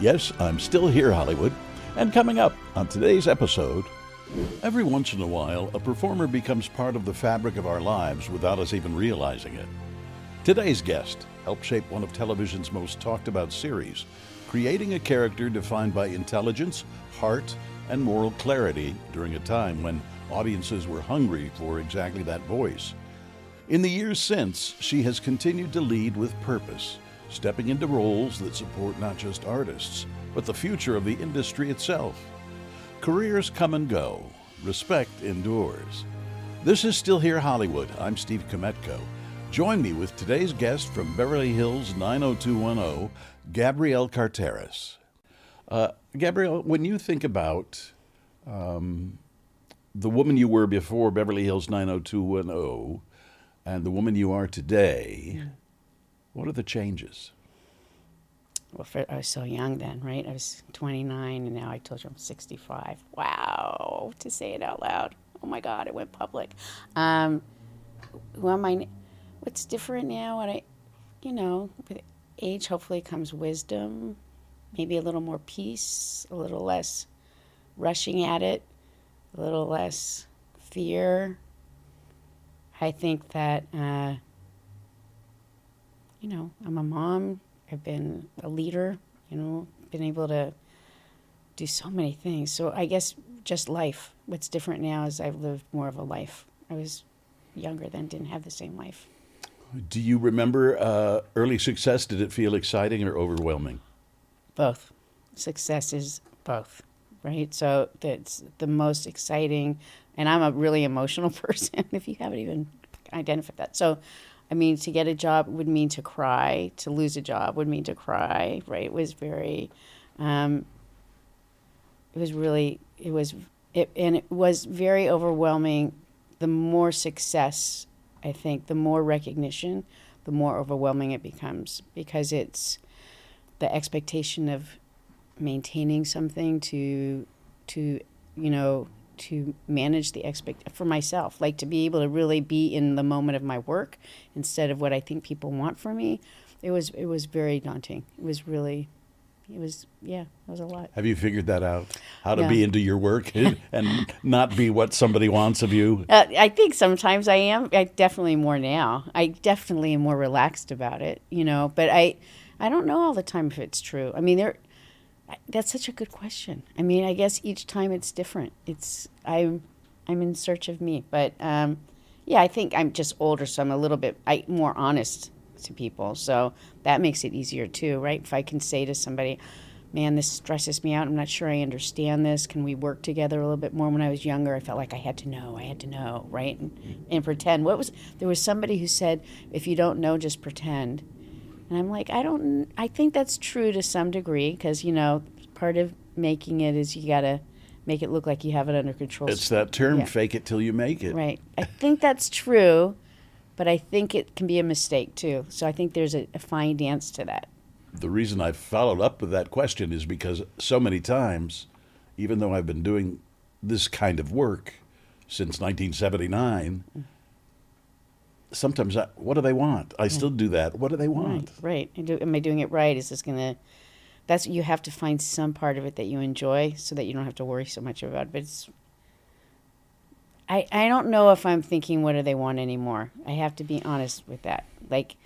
Yes, I'm still here, Hollywood. And coming up on today's episode, every once in a while, a performer becomes part of the fabric of our lives without us even realizing it. Today's guest helped shape one of television's most talked about series, creating a character defined by intelligence, heart, and moral clarity during a time when audiences were hungry for exactly that voice. In the years since, she has continued to lead with purpose, stepping into roles that support not just artists, but the future of the industry itself. Careers come and go. Respect endures. This is Still Here Hollywood. I'm Steve Kmetko. Join me with today's guest from Beverly Hills 90210, Gabrielle Carteris. Gabrielle, when you think about the woman you were before Beverly Hills 90210 and the woman you are today, what are the changes? Well, I was so young then, right? I was 29, and now I told you I'm 65. Wow, to say it out loud. Oh my God, it went public. Who am I? What's different now? With age, hopefully comes wisdom, maybe a little more peace, a little less rushing at it, a little less fear. I think that, I'm a mom. I've been a leader, been able to do so many things. So I guess just life. What's different now is I've lived more of a life. I was younger then, didn't have the same life. Do you remember early success? Did it feel exciting or overwhelming? Both. Success is both, right? So that's the most exciting, and I'm a really emotional person, if you haven't even identified that. So to get a job would mean to cry. To lose a job would mean to cry, right? It was very, it was very overwhelming. The more success, I think, the more recognition, the more overwhelming it becomes, because it's the expectation of maintaining something to manage the for myself, like to be able to really be in the moment of my work instead of what I think people want from me. It was very daunting. It was a lot. Have you figured that out? How to be into your work and not be what somebody wants of you? I think sometimes I am. I definitely more now. I definitely am more relaxed about it, but I don't know all the time if it's true. That's such a good question. I guess each time it's different. I'm in search of me, but I think I'm just older, so I'm a little bit more honest to people. So that makes it easier too, right? If I can say to somebody, "Man, this stresses me out. I'm not sure I understand this. Can we work together a little bit more?" When I was younger, I felt like I had to know, right? And pretend. There was somebody who said, "If you don't know, just pretend." And I'm like, I think that's true to some degree, because, part of making it is you got to make it look like you have it under control. It's that term, fake it till you make it. Right. I think that's true, but I think it can be a mistake too. So I think there's a fine dance to that. The reason I followed up with that question is because so many times, even though I've been doing this kind of work since 1979, sometimes what do they want? I still do that. What do they want? Right. Am I doing it right? Is this going to... you have to find some part of it that you enjoy so that you don't have to worry so much about it. But I don't know if I'm thinking, what do they want anymore? I have to be honest with that. Like,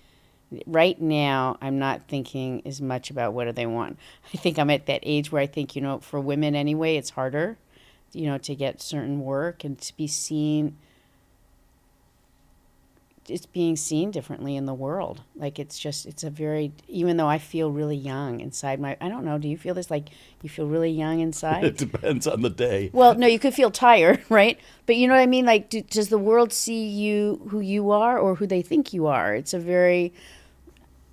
right now, I'm not thinking as much about what do they want. I think I'm at that age where I think, for women anyway, it's harder, to get certain work and to be seen. It's being seen differently in the world. Like, even though I feel really young inside I don't know, do you feel this, like you feel really young inside? It depends on the day. Well, no, you could feel tired, right? But you know what I mean? Like, does the world see you who you are or who they think you are? It's I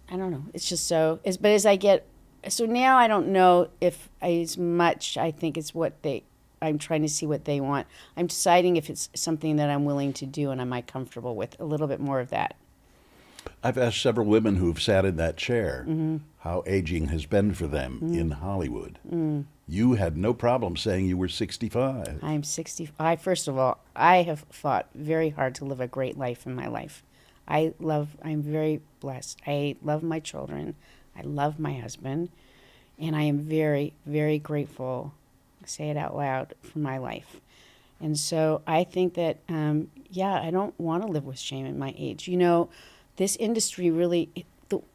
don't know. It's just but as I get, so now I don't know if as much, I think it's I'm trying to see what they want. I'm deciding if it's something that I'm willing to do and am I comfortable with. A little bit more of that. I've asked several women who've sat in that chair how aging has been for them in Hollywood. You had no problem saying you were 65. I'm 65. First of all, I have fought very hard to live a great life in my life. I'm very blessed. I love my children. I love my husband. And I am very, very grateful, say it out loud, for my life. And so I think that, I don't want to live with shame at my age. You know, this industry really,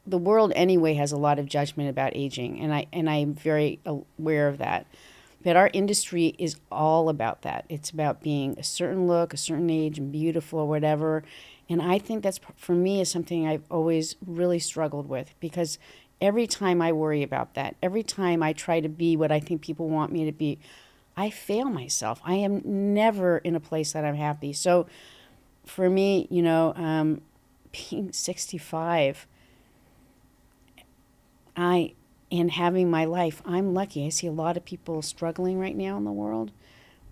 the world anyway has a lot of judgment about aging, and I'm very aware of that. But our industry is all about that. It's about being a certain look, a certain age, and beautiful or whatever. And I think that's, for me, is something I've always really struggled with, because every time I worry about that, every time I try to be what I think people want me to be, I fail myself. I am never in a place that I'm happy. So for me, you know, being 65, and having my life, I'm lucky. I see a lot of people struggling right now in the world.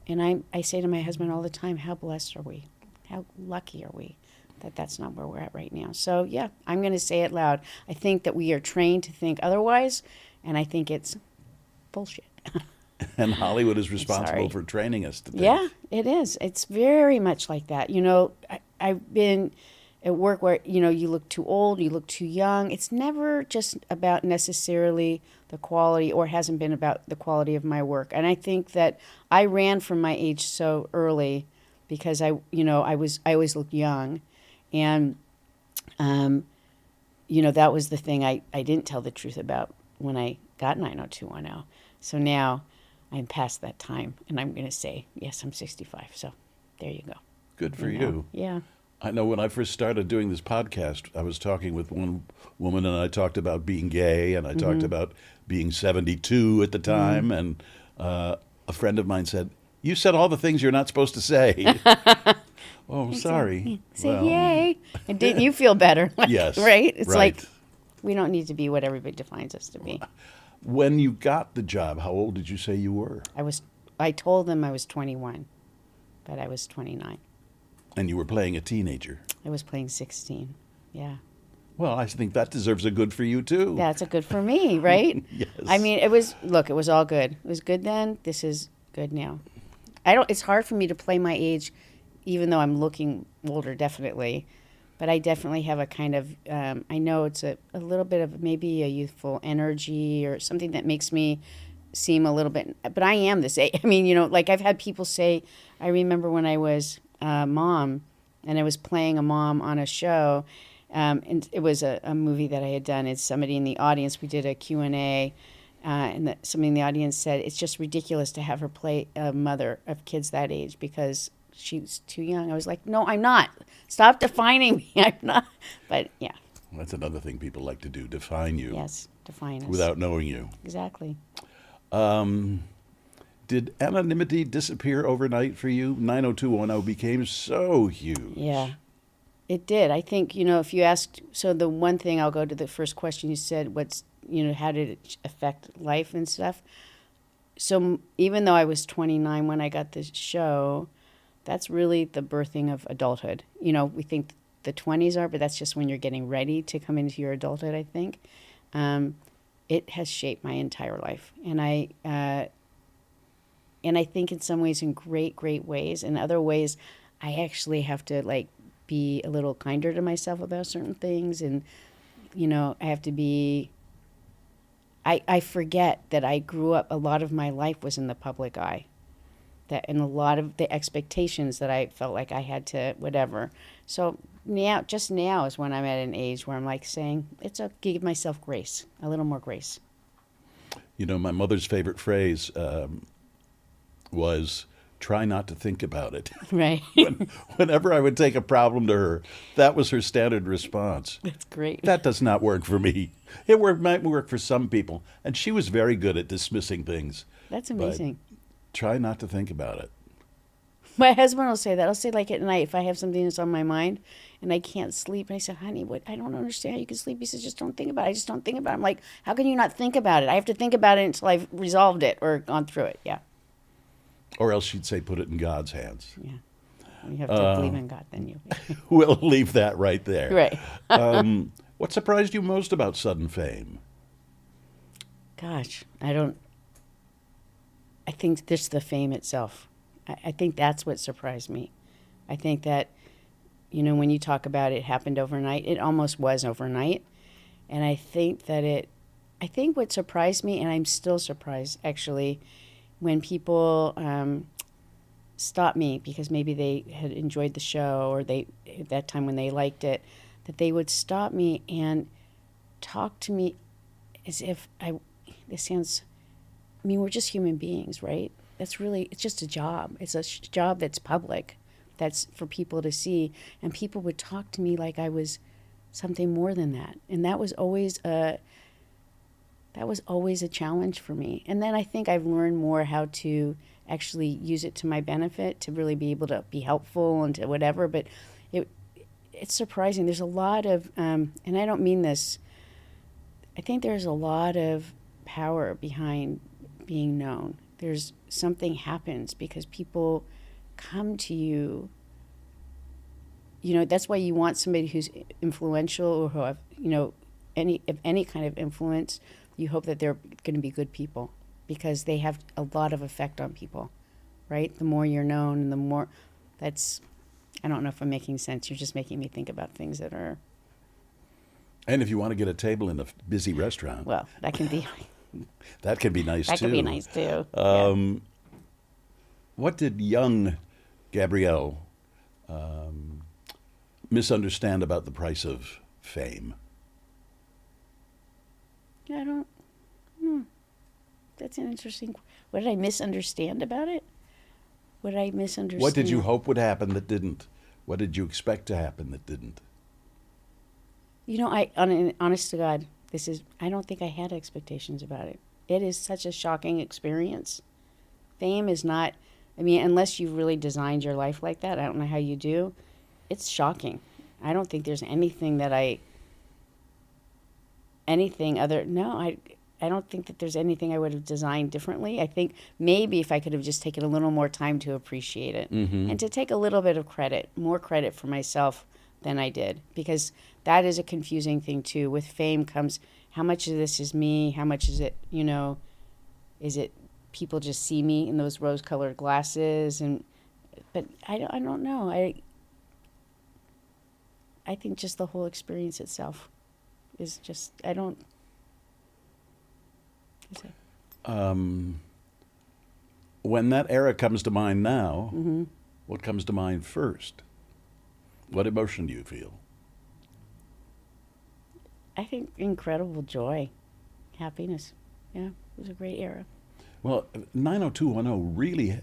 And I say to my husband all the time, how blessed are we? How lucky are we that that's not where we're at right now? So, yeah, I'm going to say it loud. I think that we are trained to think otherwise, and I think it's bullshit. And Hollywood is responsible for training us to think. Yeah, it is. It's very much like that. You know, I've been at work where, you know, you look too old, you look too young. It's never just about necessarily the quality, or hasn't been about the quality of my work. And I think that I ran from my age so early because I always looked young. And, you know, that was the thing I didn't tell the truth about when I got 90210. So now I'm past that time, and I'm going to say, yes, I'm 65. So there you go. Good for you. Yeah. I know when I first started doing this podcast, I was talking with one woman, and I talked about being gay, and I talked about being 72 at the time, and a friend of mine said, "You said all the things you're not supposed to say." Oh, sorry. Say yay. And didn't you feel better? Yes. Right? It's right. like we don't need to be what everybody defines us to be. When you got the job, how old did you say you were? I told them I was 21, but I was 29. And you were playing a teenager. I was playing 16. Yeah. Well, I think that deserves a good for you, too. That's a good for me, right? Yes. I mean, it was all good. It was good then. This is good now. It's hard for me to play my age, even though I'm looking older, definitely. But I definitely have a kind of, I know it's a little bit of maybe a youthful energy or something that makes me seem a little bit, but I am this age. I mean, you know, like I've had people say, I remember when I was mom, and I was playing a mom on a show, and it was a movie that I had done. It's somebody in the audience. We did a Q&A, and somebody in the audience said, it's just ridiculous to have her play a mother of kids that age because she's too young. I was like, no, I'm not. Stop defining me. I'm not. But, yeah. That's another thing people like to do, define you. Yes, define us. Without knowing you. Exactly. Did anonymity disappear overnight for you? 90210 became so huge. Yeah, it did. I think, you know, if you asked, so the one thing, I'll go to the first question you said, how did it affect life and stuff? So even though I was 29 when I got this show, that's really the birthing of adulthood. You know, we think the 20s are, but that's just when you're getting ready to come into your adulthood, I think. It has shaped my entire life. And I think in some ways in great, great ways. In other ways, I actually have to like be a little kinder to myself about certain things. And, you know, I have to be, I forget that I grew up, a lot of my life was in the public eye. And a lot of the expectations that I felt like I had to, whatever. So now is when I'm at an age where I'm like saying, give myself grace, a little more grace. You know, my mother's favorite phrase was, try not to think about it. Right. Whenever I would take a problem to her, that was her standard response. That's great. That does not work for me. Might work for some people. And she was very good at dismissing things. That's amazing. Try not to think about it. My husband will say that. I'll say like at night if I have something that's on my mind and I can't sleep. And I say, honey, I don't understand how you can sleep. He says, just don't think about it. I just don't think about it. I'm like, how can you not think about it? I have to think about it until I've resolved it or gone through it. Yeah. Or else she'd say, put it in God's hands. Yeah. You have to believe in God, then you. We'll leave that right there. Right. What surprised you most about sudden fame? Gosh, I think just the fame itself. I think that's what surprised me. I think that, you know, when you talk about it happened overnight, it almost was overnight. And I think that I think what surprised me, and I'm still surprised actually, when people stop me because maybe they had enjoyed the show or they at that time when they liked it, that they would stop me and talk to me as if this sounds, I mean, we're just human beings, right? That's really, it's just a job. It's a job that's public, that's for people to see. And people would talk to me like I was something more than that. And that was always a challenge for me. And then I think I've learned more how to actually use it to my benefit, to really be able to be helpful and to whatever. But it's surprising. There's a lot of, and I don't mean this, I think there's a lot of power behind being known. There's something happens because people come to you. You know, that's why you want somebody who's influential or who have, you know, any kind of influence. You hope that they're going to be good people because they have a lot of effect on people, right? The more you're known and the more I don't know if I'm making sense. You're just making me think about things that are. And if you want to get a table in a busy restaurant. Well, that can be. That can be nice, too. That can be nice, too. What did young Gabrielle misunderstand about the price of fame? I don't. That's an interesting. What did I misunderstand about it? What did I misunderstand? What did you hope would happen that didn't? What did you expect to happen that didn't? You know, honest to God, I don't think I had expectations about it. It is such a shocking experience. Fame is not, I mean, unless you've really designed your life like that, I don't know how you do. It's shocking. I don't think there's anything that I don't think that there's anything I would have designed differently. I think maybe if I could have just taken a little more time to appreciate it and to take a little bit of more credit for myself than I did, because that is a confusing thing too. With fame comes how much of this is me, how much is it, you know, is it people just see me in those rose-colored glasses, but I don't know. I think just the whole experience itself is just, I don't. When that era comes to mind now, what comes to mind first? What emotion do you feel? I think incredible joy, happiness. Yeah, it was a great era. Well, 90210 really,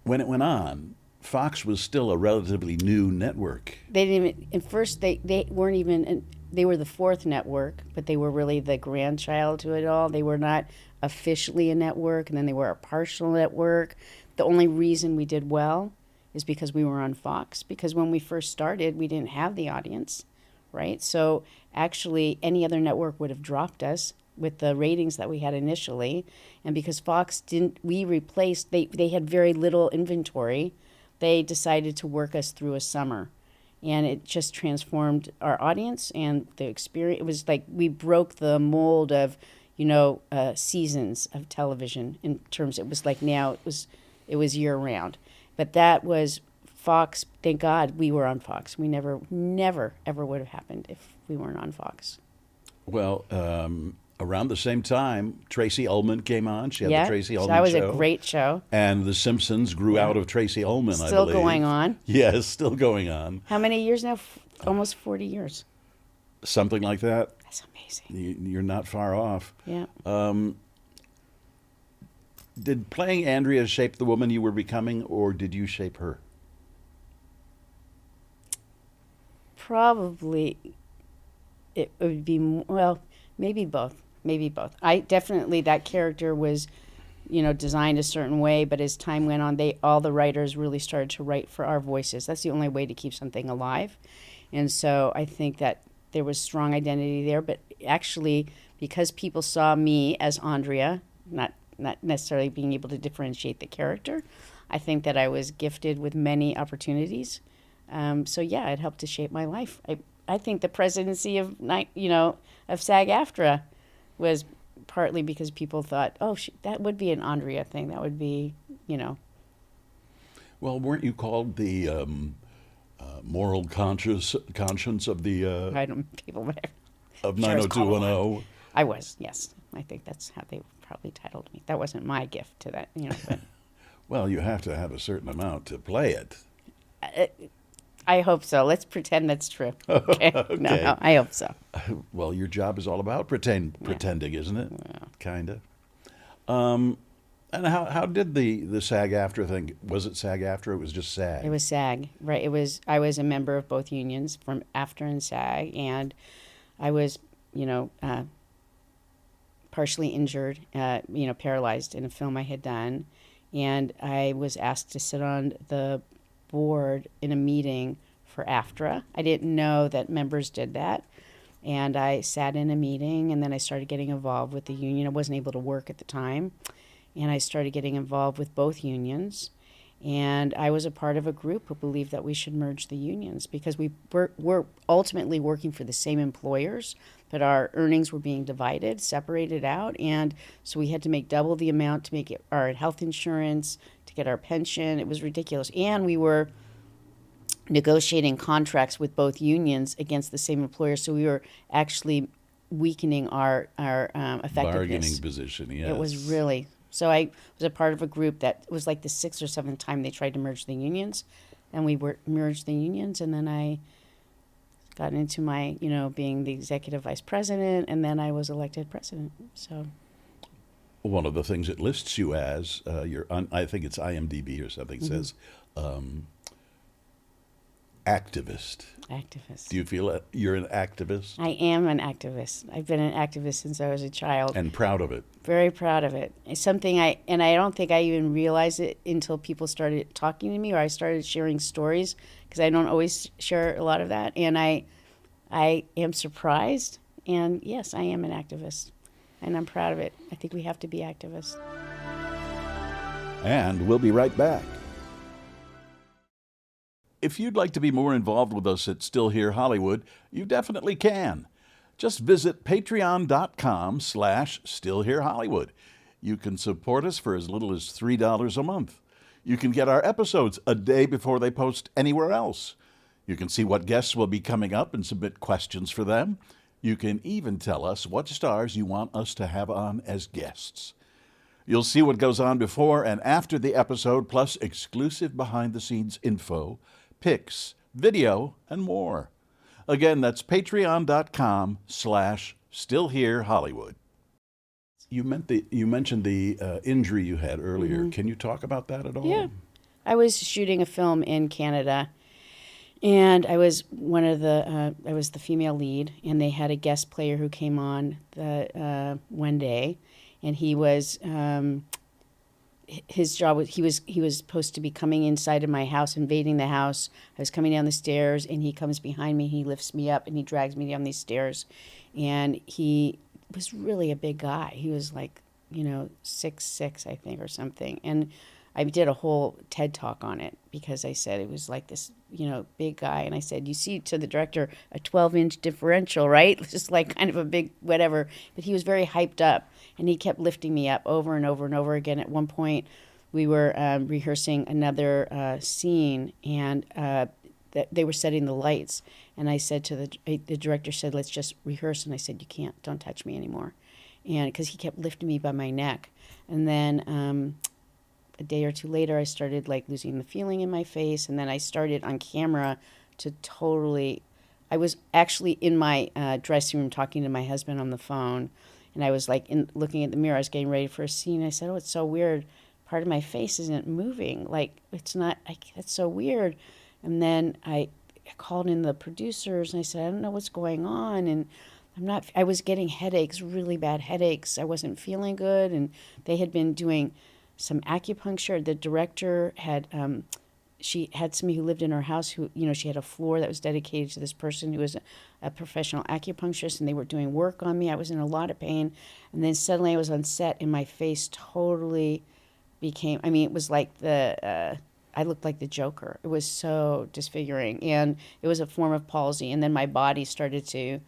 when it went on, Fox was still a relatively new network. They didn't even, at first they weren't even, they were the fourth network, but they were really the grandchild to it all. They were not officially a network, and then they were a partial network. The only reason we did well is because we were on Fox, because when we first started, we didn't have the audience, right? So actually, any other network would have dropped us with the ratings that we had initially. And because Fox we replaced, they had very little inventory, they decided to work us through a summer. And it just transformed our audience and the experience. It was like we broke the mold of, seasons of television in terms, it was like now it was year round. But that was Fox. Thank God we were on Fox. We never, ever would have happened if we weren't on Fox. Well, around the same time, Tracy Ullman came on. She had the Tracy Ullman show. That was a great show. And The Simpsons grew out of Tracy Ullman, I believe. Still going on. Yes, still going on. How many years now? Almost 40 years. Something like that. That's amazing. You're not far off. Yeah. Did playing Andrea shape the woman you were becoming, or did you shape her? Probably it would be, well, maybe both. I definitely, that character was, designed a certain way, but as time went on, all the writers really started to write for our voices. That's the only way to keep something alive. And so I think that there was strong identity there, but actually, because people saw me as Andrea, not necessarily being able to differentiate the character, I think that I was gifted with many opportunities. So yeah, it helped to shape my life. I think the presidency of SAG-AFTRA was partly because people thought, that would be an Andrea thing. That would be, Well, weren't you called the moral conscience of the I don't people whatever. of 90210? I was, yes. I think that's how they probably titled me. That wasn't my gift to that, but Well, you have to have a certain amount to play it. I hope so. Let's pretend that's true. Okay. Okay. No, I hope so. Well, your job is all about pretending, isn't it? Yeah. Kind of. And how did the SAG-AFTRA thing? Was it SAG-AFTRA? It was just SAG. It was SAG, right? I was a member of both unions from AFTRA and SAG, and I was, partially injured, paralyzed in a film I had done, and I was asked to sit on the board in a meeting for AFTRA. I didn't know that members did that, and I sat in a meeting, and then I started getting involved with the union. I wasn't able to work at the time, and I started getting involved with both unions. And I was a part of a group who believed that we should merge the unions because we're ultimately working for the same employers, but our earnings were being divided, separated out. And so we had to make double the amount to make our health insurance, to get our pension. It was ridiculous. And we were negotiating contracts with both unions against the same employer. So we were actually weakening our effectiveness. Bargaining position, yes. It was really... So I was a part of a group that was like the 6th or 7th time they tried to merge the unions, and we merged the unions, and then I got into my, being the executive vice president, and then I was elected president. So one of the things it lists you as, I think it's IMDb or something, says activist. Activist. Do you feel you're an activist? I am an activist. I've been an activist since I was a child. And proud of it. Very proud of it. It's something I don't think I even realized it until people started talking to me or I started sharing stories, because I don't always share a lot of that. And I am surprised. And yes, I am an activist. And I'm proud of it. I think we have to be activists. And we'll be right back. If you'd like to be more involved with us at Still Here Hollywood, you definitely can. Just visit patreon.com/stillherehollywood. You can support us for as little as $3 a month. You can get our episodes a day before they post anywhere else. You can see what guests will be coming up and submit questions for them. You can even tell us what stars you want us to have on as guests. You'll see what goes on before and after the episode, plus exclusive behind-the-scenes info, pics, video, and more. Again, that's patreon.com/stillherehollywood. You mentioned the injury you had earlier. Can you talk about that at all? Yeah. I was shooting a film in Canada, and I was I was the female lead, and they had a guest player who came on one day, and he was... his job was he was supposed to be coming inside of my house, invading the house. I was coming down the stairs, and he comes behind me. He lifts me up, and he drags me down these stairs. And he was really a big guy. He was like, 6'6", I think, or something. And I did a whole TED talk on it because I said it was like this, big guy. And I said, you see to the director a 12-inch differential, right? Just like kind of a big whatever. But he was very hyped up, and he kept lifting me up over and over and over again. At one point, we were rehearsing another scene, and they were setting the lights. And I said to the director said, let's just rehearse. And I said, you can't, don't touch me anymore. And because he kept lifting me by my neck. And then a day or two later, I started like losing the feeling in my face. And then I started on camera to I was actually in my dressing room talking to my husband on the phone. And I was like looking at the mirror. I was getting ready for a scene. I said, oh, it's so weird. Part of my face isn't moving. Like, it's not, that's so weird. And then I called in the producers, and I said, I don't know what's going on. And I was getting headaches, really bad headaches. I wasn't feeling good. And they had been doing some acupuncture. The director had, she had somebody who lived in her house who, she had a floor that was dedicated to this person who was a professional acupuncturist, and they were doing work on me. I was in a lot of pain. And then suddenly I was on set, and my face totally became, it was like I looked like the Joker. It was so disfiguring, and it was a form of palsy. And then my body started to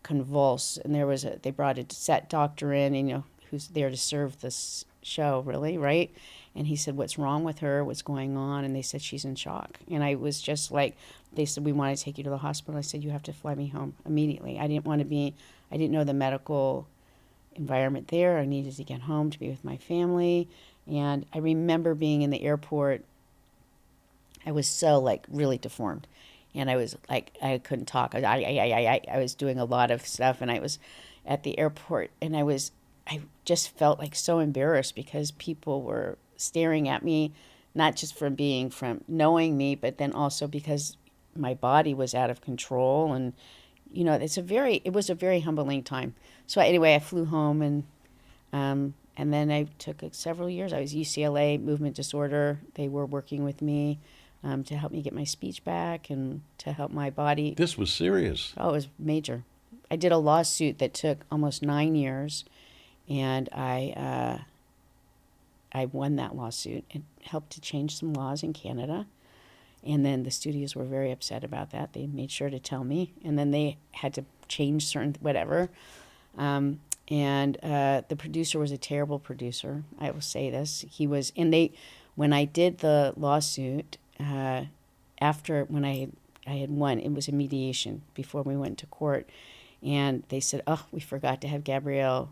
convulse, and they brought a set doctor in, and, who's there to serve this show, really, right? And he said, what's wrong with her? What's going on? And they said, she's in shock. And I was just like, they said, we want to take you to the hospital. I said, you have to fly me home immediately. I didn't know the medical environment there. I needed to get home to be with my family. And I remember being in the airport. I was so like really deformed. And I was like, I couldn't talk. I was doing a lot of stuff, and I was at the airport, and I just felt like so embarrassed because people were staring at me, not just from knowing me, but then also because my body was out of control. And, it was a very humbling time. So anyway, I flew home, and then I took several years. I was UCLA, movement disorder. They were working with me to help me get my speech back and to help my body. This was serious. Oh, it was major. I did a lawsuit that took almost 9 years, and I won that lawsuit. It helped to change some laws in Canada, and then the studios were very upset about that. They made sure to tell me, and then they had to change certain whatever. And the producer was a terrible producer. I will say this. When I did the lawsuit, when I had won, it was a mediation before we went to court, and they said, "Oh, we forgot to have Gabrielle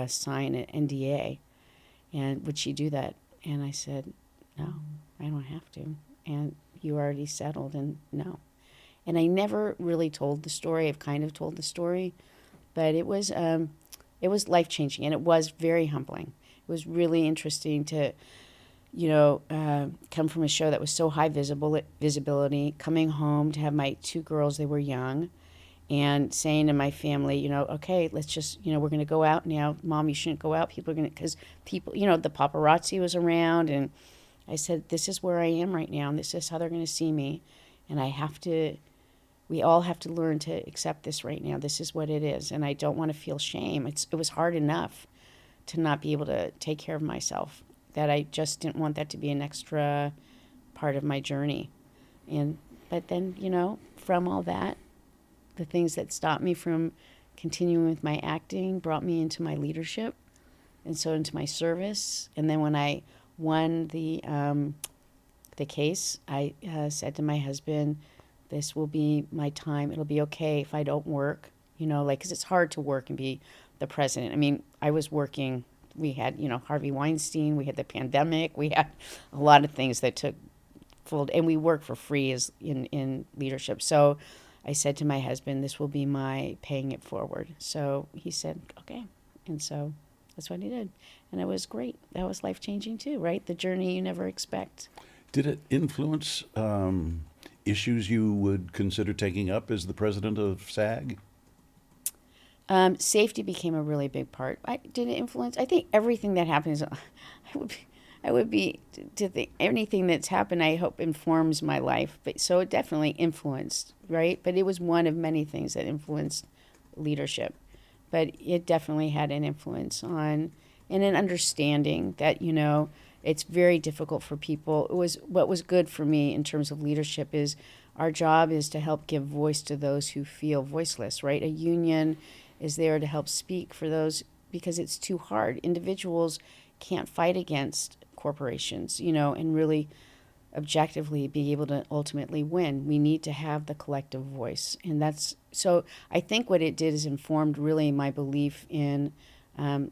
sign an NDA, and would she do that?" And I said, "No, I don't have to, and you already settled, and no." And I never really told the story. I've kind of told the story, but it was life-changing, and it was very humbling. It was really interesting to come from a show that was so high visibility, coming home to have my 2 girls, they were young, and saying to my family, okay, let's just, we're going to go out now. Mom, you shouldn't go out. People are going to, because people, the paparazzi was around, and I said, this is where I am right now, and this is how they're going to see me, and we all have to learn to accept this right now. This is what it is, and I don't want to feel shame. It was hard enough to not be able to take care of myself, that I just didn't want that to be an extra part of my journey. But then, from all that, the things that stopped me from continuing with my acting brought me into my leadership, and so into my service. And then when I won the case, I said to my husband, this will be my time. It'll be okay if I don't work, because it's hard to work and be the president. I mean, I was working. We had, Harvey Weinstein. We had the pandemic. We had a lot of things that took full, and we work for free as in leadership. So I said to my husband, this will be my paying it forward. So he said, okay. And so that's what he did. And it was great. That was life-changing too, right? The journey you never expect. Did it influence issues you would consider taking up as the president of SAG? Safety became a really big part. Did it influence? I think everything that happens, I would be to think anything that's happened, I hope informs my life. But so it definitely influenced, right? But it was one of many things that influenced leadership. But it definitely had an influence on, and an understanding that, it's very difficult for people. What was good for me in terms of leadership is our job is to help give voice to those who feel voiceless, right? A union is there to help speak for those, because it's too hard. Individuals can't fight against corporations, and really objectively be able to ultimately win. We need to have the collective voice. And so I think what it did is informed really my belief in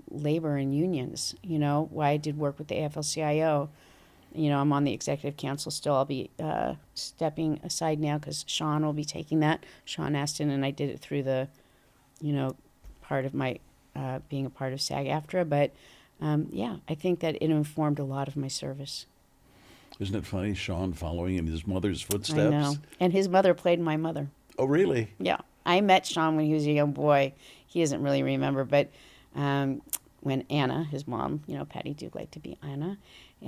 labor and unions, why I did work with the AFL-CIO. I'm on the executive council still. I'll be stepping aside now because Sean will be taking that, Sean Astin, and I did it through the, part of my being a part of SAG-AFTRA. But I think that it informed a lot of my service. Isn't it funny, Sean following in his mother's footsteps? I know. And his mother played my mother. Oh, really? Yeah. I met Sean when he was a young boy. He doesn't really remember, but when Anna, his mom, Patty Duke liked to be Anna,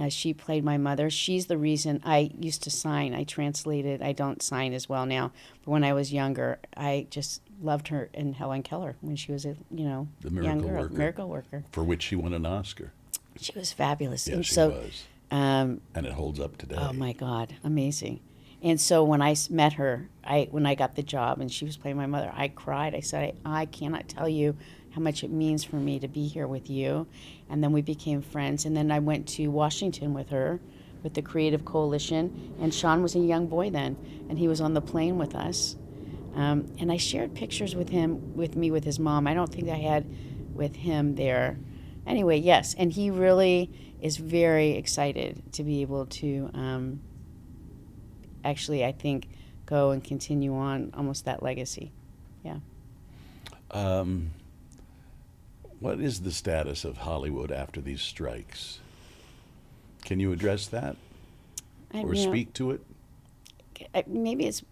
she played my mother. She's the reason I used to sign. I translated. I don't sign as well now, but when I was younger, I just loved her and Helen Keller when she was a the miracle young girl, worker, miracle worker, for which she won an Oscar. She was fabulous. Yeah, and she so, was. And it holds up today. Oh my God, amazing. And so when I met her, when I got the job and she was playing my mother, I cried. I said, I cannot tell you how much it means for me to be here with you. And then we became friends. And then I went to Washington with her, with the Creative Coalition. And Sean was a young boy then, and he was on the plane with us. And I shared pictures with me with his mom. I don't think I had with him there. Anyway, yes, and he really is very excited to be able to actually, I think, go and continue on almost that legacy. Yeah. What is the status of Hollywood after these strikes? Can you address that or speak to it? Maybe it's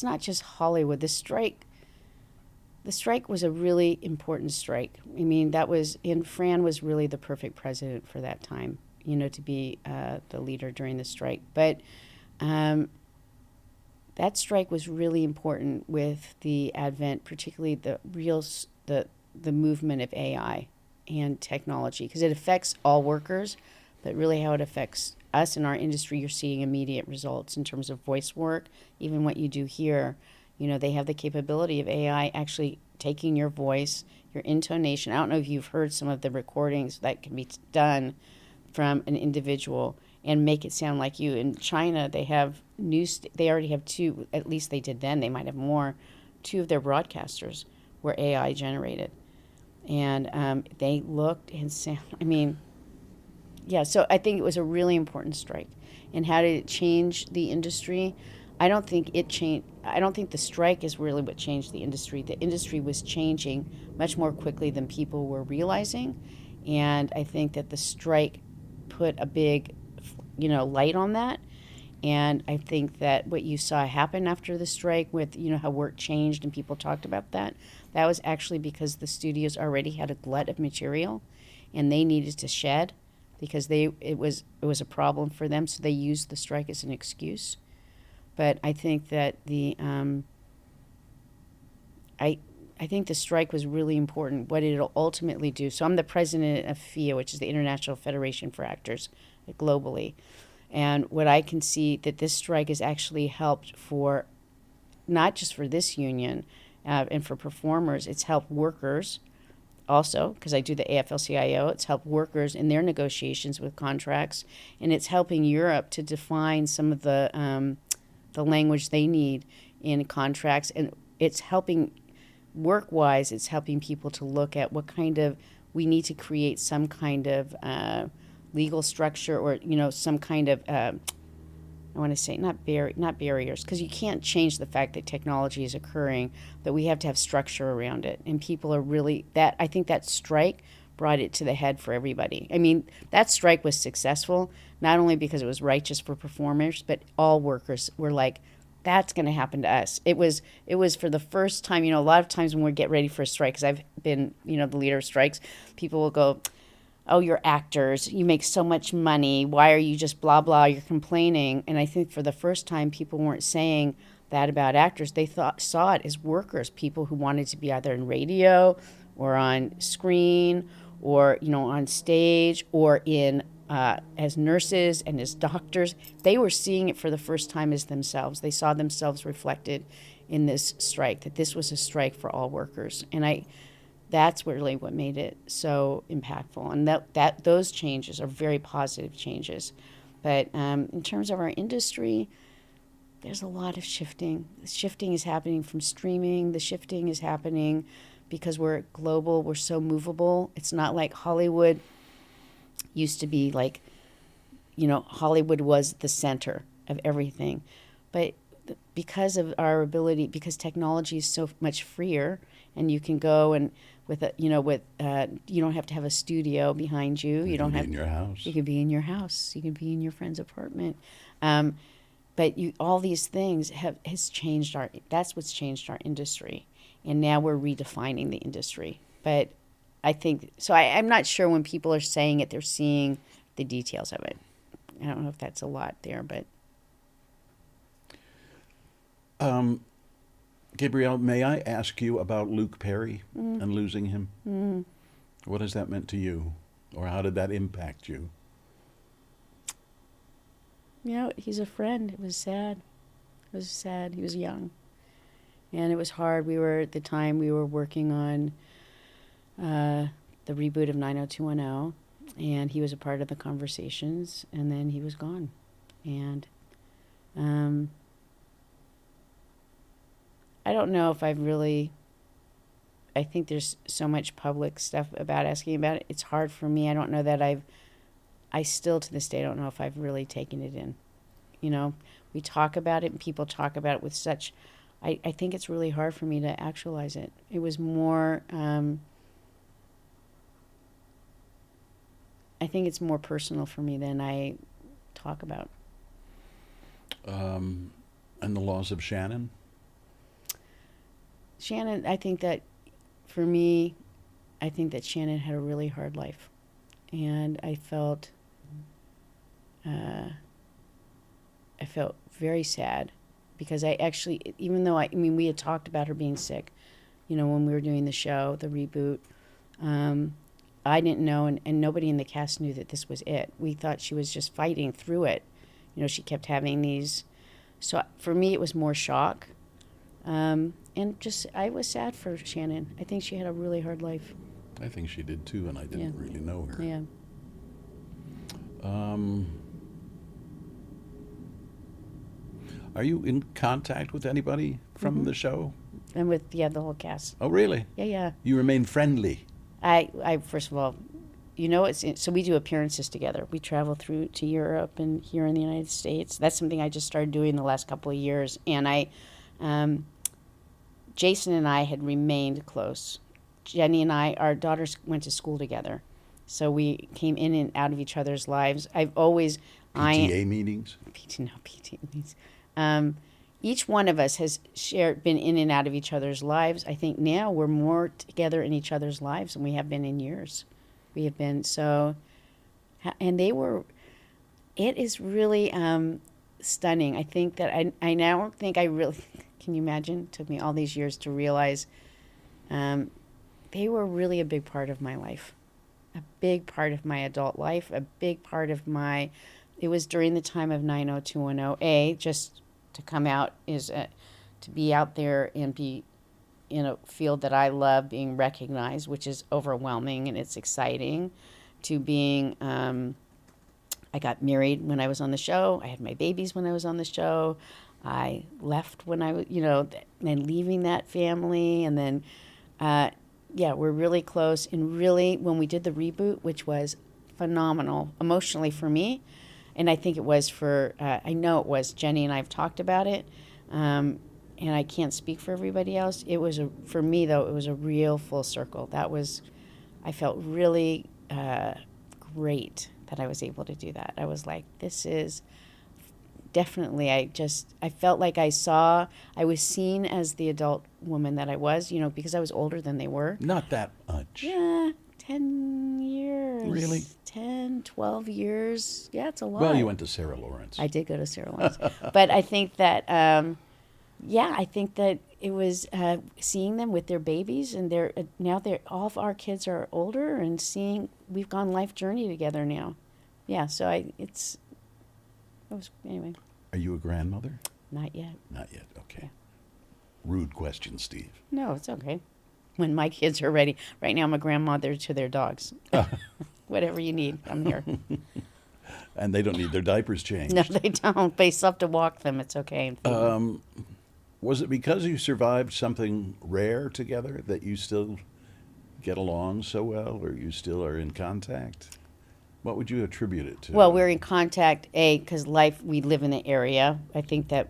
not just Hollywood. The strike was a really important strike. I mean, Fran was really the perfect president for that time, to be the leader during the strike. But that strike was really important with the advent, particularly the movement of AI and technology, because it affects all workers, but really how it affects us in our industry, you're seeing immediate results in terms of voice work. Even what you do here, they have the capability of AI actually taking your voice, your intonation. I don't know if you've heard some of the recordings that can be done from an individual and make it sound like you. In China, they have they already have two, at least they did then, they might have more, two of their broadcasters were AI generated. And they looked and sound, so I think it was a really important strike. And how did it change the industry? I don't think the strike is really what changed the industry. The industry was changing much more quickly than people were realizing. And I think that the strike put a big, light on that. And I think that what you saw happen after the strike with, how work changed and people talked about that was actually because the studios already had a glut of material and they needed to shed because it was a problem for them. So they used the strike as an excuse. But I think that I think the strike was really important, what it'll ultimately do. So I'm the president of FIA, which is the International Federation for Actors globally. And what I can see that this strike has actually helped for, not just for this union and for performers, it's helped workers also, because I do the AFL-CIO, it's helped workers in their negotiations with contracts, and it's helping Europe to define some of the language they need in contracts, and it's helping, work-wise, it's helping people to look at what kind of, we need to create some kind of legal structure or, some kind of, I want to say, not barriers, because you can't change the fact that technology is occurring, but we have to have structure around it. And people are really, I think that strike brought it to the head for everybody. I mean, that strike was successful, not only because it was righteous for performers, but all workers were like, that's going to happen to us. It was for the first time, a lot of times when we get ready for a strike, because I've been, the leader of strikes, people will go, oh, you're actors, you make so much money, why are you just blah, blah, you're complaining. And I think for the first time, people weren't saying that about actors. They saw it as workers, people who wanted to be either in radio or on screen or, on stage or in as nurses and as doctors. They were seeing it for the first time as themselves. They saw themselves reflected in this strike, that this was a strike for all workers. And that's really what made it so impactful. And that those changes are very positive changes. But in terms of our industry, there's a lot of shifting. The shifting is happening from streaming. The shifting is happening because we're global. We're so movable. It's not like Hollywood used to be like, Hollywood was the center of everything. But because of our ability, because technology is so much freer, and you can go and you don't have to have a studio behind you. You don't have to be in your house. You can be in your house. You can be in your friend's apartment. But all these things has changed that's what's changed our industry. And now we're redefining the industry. But I think, so I'm not sure when people are saying it, they're seeing the details of it. I don't know if that's a lot there, but. Gabrielle, may I ask you about Luke Perry and losing him? Mm. What has that meant to you? Or how did that impact you? He's a friend. It was sad. It was sad. He was young. And it was hard. At the time, we were working on the reboot of 90210, and he was a part of the conversations, and then he was gone. And I don't know if I've really, I think there's so much public stuff about asking about it. It's hard for me. I don't know that I still to this day don't know if I've really taken it in. You know, we talk about it and people talk about it with such, I think it's really hard for me to actualize it. It was more, I think it's more personal for me than I talk about. And the loss of Shannen? Shannen, I think that for me, I think that Shannen had a really hard life. And I felt very sad because I actually, even though we had talked about her being sick, you know, when we were doing the show, the reboot, I didn't know, and nobody in the cast knew that this was it. We thought she was just fighting through it. You know, she kept having these. So for me, it was more shock. And just, I was sad for Shannen. I think she had a really hard life. I think she did too, and I didn't really know her. Yeah. Are you in contact with anybody from the show? And with, the whole cast. Oh, really? Yeah. You remain friendly? I first of all, you know, so we do appearances together. We travel through to Europe and here in the United States. That's something I just started doing the last couple of years. And Jason and I had remained close. Jenny and our daughters went to school together. So we came in and out of each other's lives. I've always... PTA meetings? PTA meetings. Each one of us has been in and out of each other's lives. I think now we're more together in each other's lives than we have been in years. We have been so... And it is really stunning. I think that I now don't think I really... Can you imagine? It took me all these years to realize they were really a big part of my life. A big part of my adult life, a big part of my... It was during the time of 90210. Just to come out is to be out there and be in a field that I love, being recognized, which is overwhelming and it's exciting. To being... I got married when I was on the show. I had my babies when I was on the show. I left when I was, and leaving that family. And then, we're really close. And really, when we did the reboot, which was phenomenal emotionally for me, and I think it was I know it was, Jenny and I have talked about it, and I can't speak for everybody else. It was, for me, though, it was a real full circle. I felt really great that I was able to do that. I was like, this is... Definitely, I felt like I was seen as the adult woman that I was, because I was older than they were. Not that much. Yeah, 10 years. Really? 10, 12 years. Yeah, it's a lot. Well, you went to Sarah Lawrence. I did go to Sarah Lawrence. But I think that, I think that it was seeing them with their babies, and now all of our kids are older, and we've gone life journey together now. Yeah, so anyway. Are you a grandmother? Not yet. Not yet, okay. Yeah. Rude question, Steve. No, it's okay. When my kids are ready. Right now I'm a grandmother to their dogs. Whatever you need, I'm here. And they don't need their diapers changed. No, they don't. They still have to walk them. It's okay. Was it because you survived something rare together that you still get along so well, or you still are in contact? What would you attribute it to? Well, we're in contact, because we live in the area. I think that,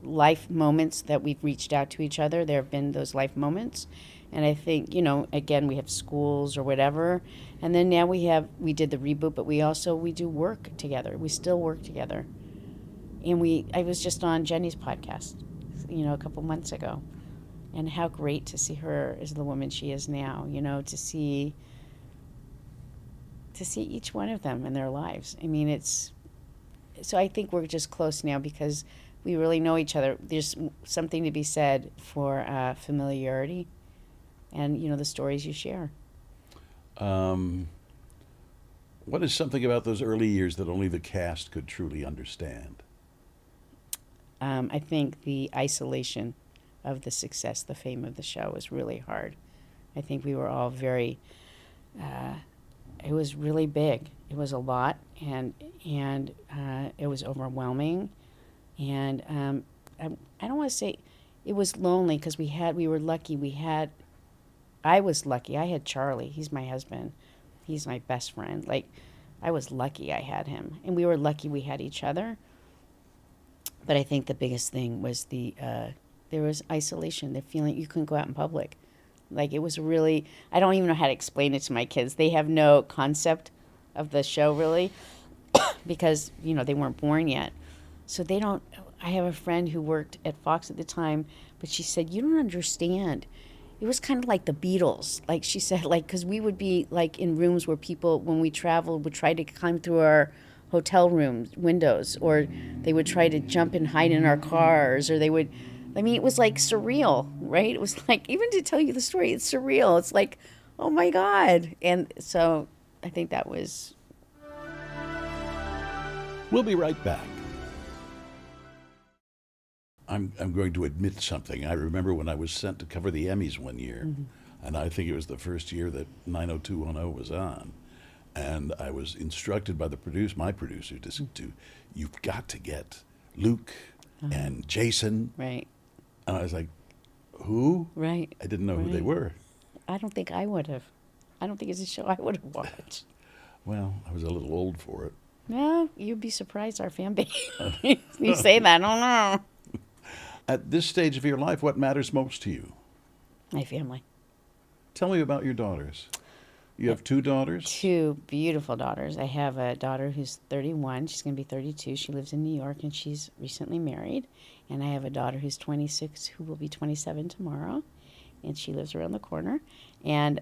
life moments that we've reached out to each other, there have been those life moments. And I think, again, we have schools or whatever. And then now we did the reboot, but we do work together. We still work together. And I was just on Jenny's podcast, a couple months ago. And how great to see her as the woman she is now, to see each one of them in their lives. I mean, so I think we're just close now because we really know each other. There's something to be said for familiarity and, the stories you share. What is something about those early years that only the cast could truly understand? I think the isolation of the success, the fame of the show was really hard. I think we were all very... it was really big. It was a lot, and it was overwhelming. And I don't want to say it was lonely because we were lucky. I was lucky. I had Charlie. He's my husband. He's my best friend. Like, I was lucky I had him. And we were lucky we had each other. But I think the biggest thing was there was isolation, the feeling you couldn't go out in public. Like, it was really, I don't even know how to explain it to my kids. They have no concept of the show, really, because, they weren't born yet. So they don't, I have a friend who worked at Fox at the time, but she said, you don't understand. It was kind of like the Beatles. Like she said, because we would be like in rooms where people, when we traveled, would try to climb through our hotel room windows, or they would try to jump and hide in our cars, or it was like surreal, right? It was like, even to tell you the story, it's surreal. It's like, oh my God. And so I think that was. We'll be right back. I'm going to admit something. I remember when I was sent to cover the Emmys one year, and I think it was the first year that 90210 was on, and I was instructed by my producer, to you've got to get Luke and Jason. Right. And I was like, who? Right. I didn't know who they were. I don't think I would have. I don't think it's a show I would have watched. Well, I was a little old for it. No, you'd be surprised, our fan base. You say that, I don't know. At this stage of your life, what matters most to you? My family. Tell me about your daughters. You have 2 daughters? 2 beautiful daughters. I have a daughter who's 31. She's going to be 32. She lives in New York, and she's recently married. And I have a daughter who's 26, who will be 27 tomorrow. And she lives around the corner. And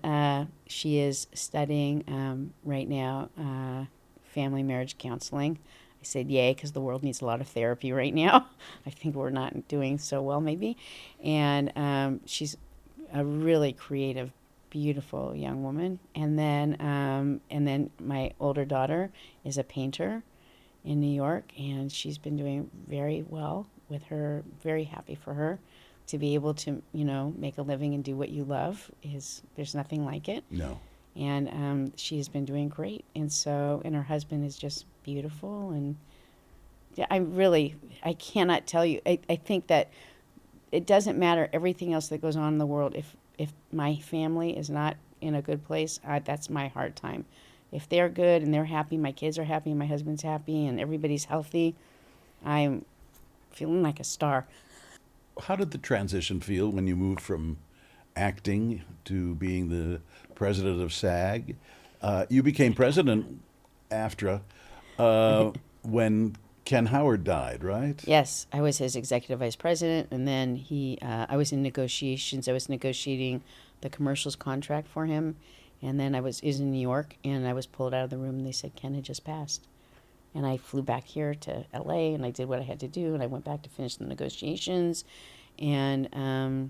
she is studying right now family marriage counseling. I said yay because the world needs a lot of therapy right now. I think we're not doing so well, maybe. And she's a really creative, beautiful young woman. And then my older daughter is a painter in New York, and she's been doing very well with her. Very happy for her. To be able to, make a living and do what you love there's nothing like it. No. And she has been doing great. And her husband is just beautiful. And yeah, I cannot tell you. I think that it doesn't matter everything else that goes on in the world. If my family is not in a good place, that's my hard time. If they're good and they're happy, my kids are happy, my husband's happy, and everybody's healthy, I'm feeling like a star. How did the transition feel when you moved from acting to being the president of SAG? You became president after when Ken Howard died, right? Yes, I was his executive vice president, and then I was in negotiations. I was negotiating the commercials contract for him, and then I was in New York, and I was pulled out of the room, and they said Ken had just passed. And I flew back here to LA, and I did what I had to do, and I went back to finish the negotiations. And I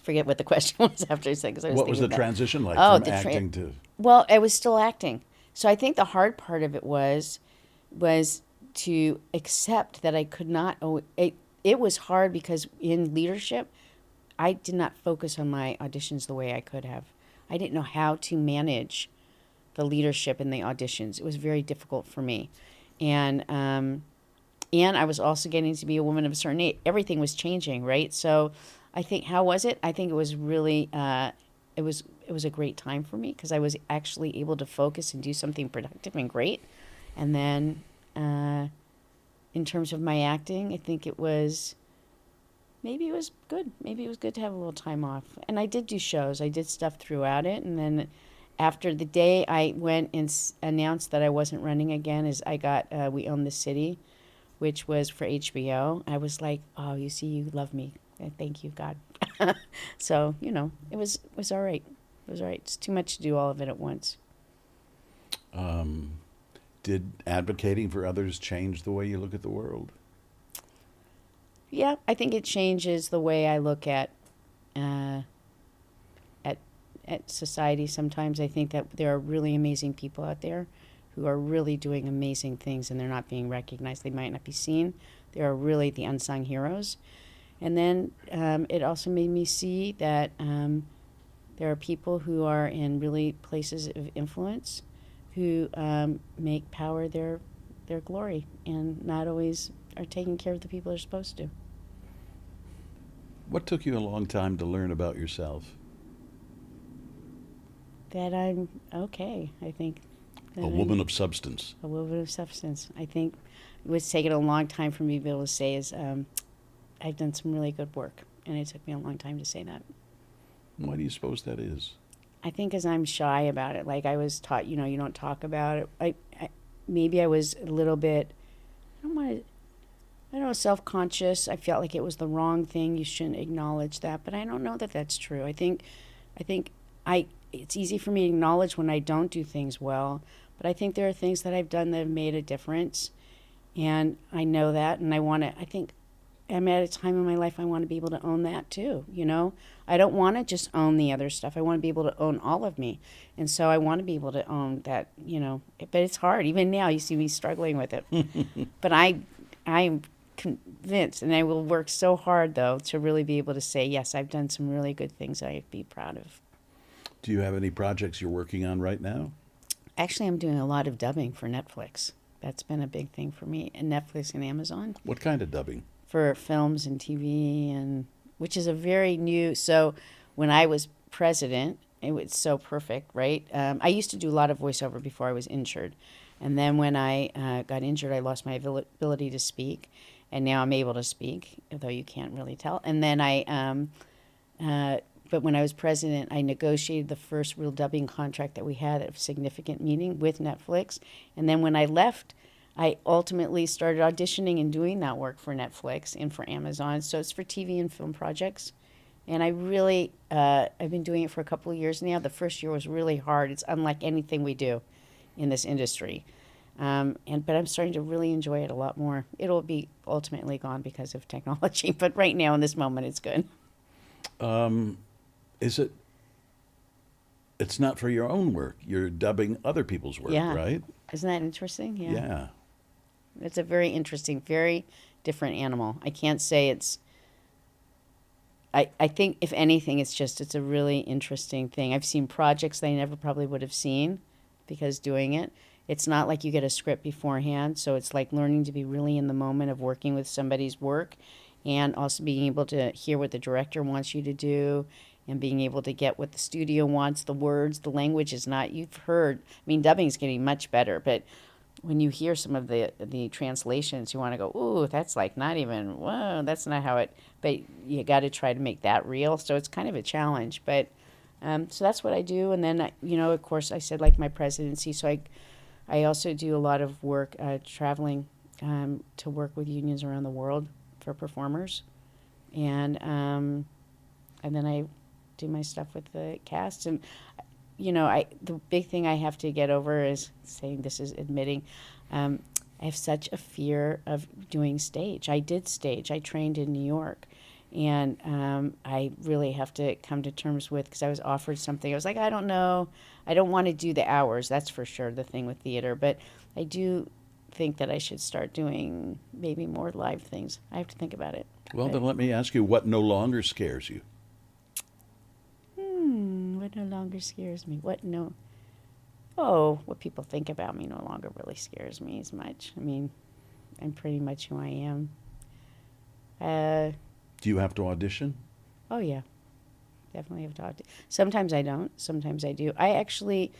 forget what the question was after I said, because I was What was the about, transition like from acting to? Well, I was still acting. So I think the hard part of it was to accept that I could not. It was hard because in leadership, I did not focus on my auditions the way I could have. I didn't know how to manage the leadership in the auditions. It was very difficult for me. And I was also getting to be a woman of a certain age. Everything was changing, right? So I think, how was it? I think it was really, it was a great time for me because I was actually able to focus and do something productive and great. And then in terms of my acting, I think maybe it was good. Maybe it was good to have a little time off. And I did do shows. I did stuff throughout it. And then after the day I went and announced that I wasn't running again, I got We Own the City, which was for HBO. I was like, oh, you see, you love me. Thank you, God. So, it was all right. It was all right. It's too much to do all of it at once. Did advocating for others change the way you look at the world? Yeah, I think it changes the way I look at society. Sometimes I think that there are really amazing people out there who are really doing amazing things, and they're not being recognized. They might not be seen. They are really the unsung heroes. And then it also made me see that there are people who are in really places of influence who make power their glory and not always are taking care of the people they're supposed to. What took you a long time to learn about yourself? That I'm okay, I think. A woman of substance. A woman of substance. I think what's taken a long time for me to be able to say is I've done some really good work, and it took me a long time to say that. Why do you suppose that is? I think because I'm shy about it. Like I was taught, you don't talk about it. Maybe I was a little bit, I don't want to, I don't know, self-conscious. I felt like it was the wrong thing. You shouldn't acknowledge that, but I don't know that that's true. I think it's easy for me to acknowledge when I don't do things well, but I think there are things that I've done that have made a difference, and I know that, and I think I'm at a time in my life I want to be able to own that too, I don't want to just own the other stuff. I want to be able to own all of me. And so I want to be able to own that, but it's hard. Even now you see me struggling with it. But I'm convinced, and I will work so hard though to really be able to say, yes, I've done some really good things I'd be proud of. Do you have any projects you're working on right now? Actually, I'm doing a lot of dubbing for Netflix. That's been a big thing for me, and Netflix and Amazon. What kind of dubbing? For films and TV, and which is a very new. So when I was president, it was so perfect, right? I used to do a lot of voiceover before I was injured, and then when I got injured, I lost my ability to speak, and now I'm able to speak, although you can't really tell. And then but when I was president, I negotiated the first real dubbing contract that we had at a significant meeting with Netflix, and then when I left, I ultimately started auditioning and doing that work for Netflix and for Amazon. So it's for TV and film projects. And I really, I've been doing it for a couple of years now. The first year was really hard. It's unlike anything we do in this industry. But I'm starting to really enjoy it a lot more. It'll be ultimately gone because of technology. But right now, in this moment, it's good. It's not for your own work. You're dubbing other people's work, right? Isn't that interesting? Yeah. It's a very interesting, very different animal. I can't say it's... I think, if anything, it's a really interesting thing. I've seen projects that I never probably would have seen because doing it. It's not like you get a script beforehand, so it's like learning to be really in the moment of working with somebody's work and also being able to hear what the director wants you to do and being able to get what the studio wants, the words, the language is not... You've heard... dubbing is getting much better, but... when you hear some of the translations, you want to go, ooh, that's like not even, whoa, that's not how it, but you got to try to make that real. So it's kind of a challenge. But so that's what I do. And then, of course, I said like my presidency. So I also do a lot of work traveling to work with unions around the world for performers. And then I do my stuff with the cast. And the big thing I have to get over is saying this is admitting, I have such a fear of doing stage. I did stage. I trained in New York, and I really have to come to terms with, because I was offered something. I was like, I don't know. I don't want to do the hours. That's for sure, the thing with theater. But I do think that I should start doing maybe more live things. I have to think about it. Well, then let me ask you, what no longer scares you? What no longer scares me? What people think about me no longer really scares me as much. I'm pretty much who I am. Do you have to audition? Oh, yeah. Definitely have to audition. Sometimes I don't. Sometimes I do. I actually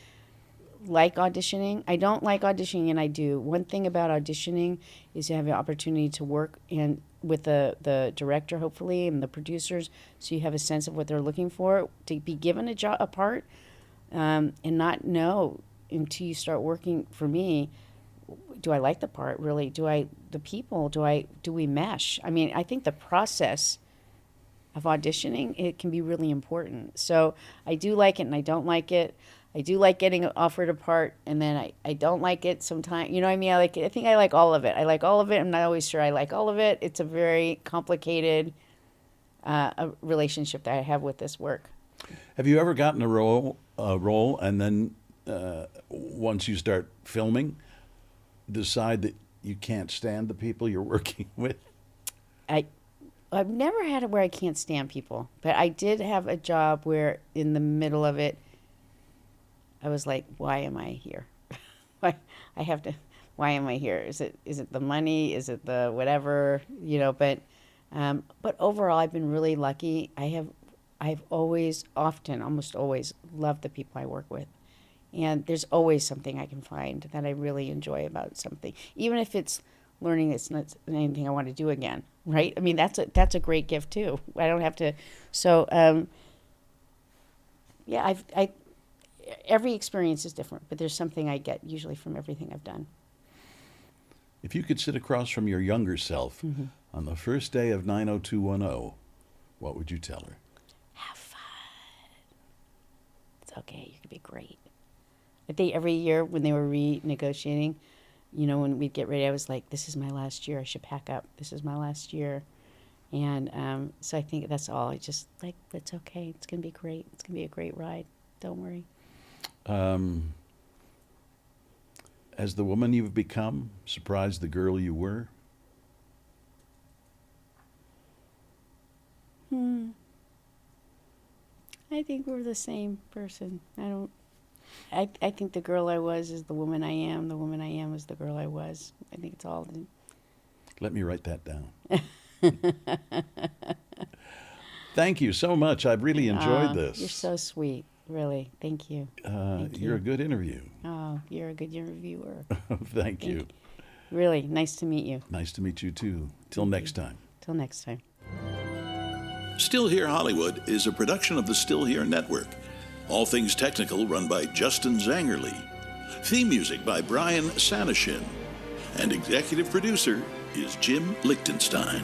like auditioning. I don't like auditioning, and I do. One thing about auditioning is you have the opportunity to work with the director, hopefully, and the producers, so you have a sense of what they're looking for. To be given a part and not know until you start working, for me, do I like the part, really? Do we mesh? I think the process of auditioning, it can be really important. So I do like it and I don't like it. I do like getting offered a part, and then I don't like it sometimes. You know what I mean? I think I like all of it. I like all of it. I'm not always sure I like all of it. It's a very complicated a relationship that I have with this work. Have you ever gotten a role, and then once you start filming, decide that you can't stand the people you're working with? I've never had it where I can't stand people, but I did have a job where in the middle of it, I was like, why am I here? Why am I here? Is it the money? Is it the whatever? But But overall, I've been really lucky. I've always, often, almost always loved the people I work with. And there's always something I can find that I really enjoy about something, even if it's learning it's not anything I want to do again, right? I mean, that's a great gift too. I don't have to. So, yeah, every experience is different, but there's something I get usually from everything I've done. If you could sit across from your younger self on the first day of 90210, what would you tell her? Have fun. It's okay. You can be great. I think every year when they were renegotiating, you know, when we'd get ready, I was like, this is my last year. I should pack up. This is my last year. And so I think that's all. I just like, it's okay. It's going to be great. It's going to be a great ride. Don't worry. Has the woman you've become surprised the girl you were? I think we're the same person. I think the girl I was is the woman I am. The woman I am is the girl I was. I think it's all. Let me write that down. Thank you so much. I've really enjoyed this. You're so sweet. Really. Thank you. You're a good interview. Oh, you're a good interviewer. Thank you. Really. Nice to meet you. Nice to meet you too. Till next time. Till next time. Still Here Hollywood is a production of the Still Here Network. All things technical run by Justin Zangerly. Theme music by Brian Sanishin. And executive producer is Jim Lichtenstein.